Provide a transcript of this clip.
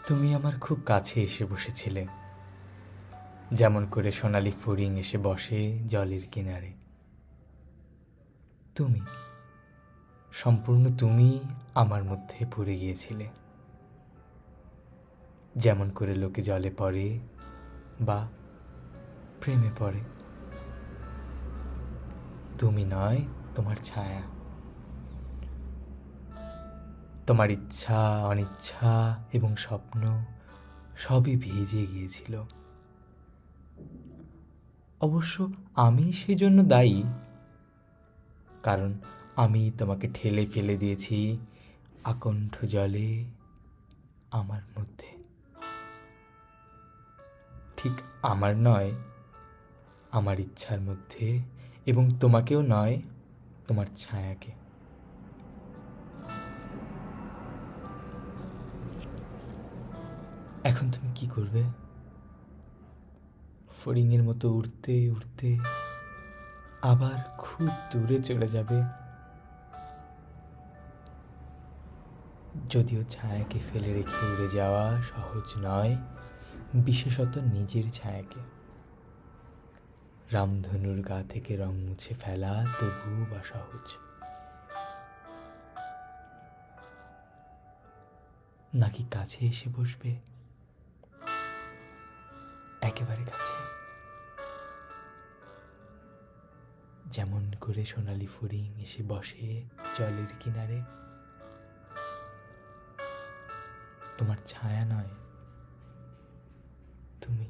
তুমি আমার খুব কাছে এসে বসেছিলে, যেমন করে সোনালি ফড়িং এসে বসে জলের কিনারে। তুমি, সম্পূর্ণ তুমি আমার মধ্যে পড়ে গিয়েছিলে, যেমন করে লোকে জলে পড়ে বা প্রেমে পড়ে। তুমি নয়, তোমার ছায়া, তোমার ইচ্ছা অনিচ্ছা এবং স্বপ্ন সবই ভিজে গিয়েছিল। অবশ্য আমি সেজন্য দায়ী, কারণ আমি তোমাকে ঠেলে ফেলে দিয়েছি আকণ্ঠ জলে আমার মধ্যে। ঠিক আমার নয়, আমার ইচ্ছার মধ্যে, এবং তোমাকেও নয়, তোমার ছায়াকে। এখন তুমি কি করবে? ফড়িংয়ের মতো উড়তে উড়তে আবার খুব দূরে চলে যাবে, যদিও ছায়াকে ফেলে রেখে উড়ে যাওয়া সহজ নয়, বিশেষত নিজের ছায়াকে। রামধনুর গা থেকে রং মুছে ফেলা তবুও বা সহজ, নাকি কাছে এসে বসবে, একেবারে কাছে, যেমন করে সোনালি ফড়িং এসে বসে জলের কিনারে। তোমার ছায়া নয়, তুমি।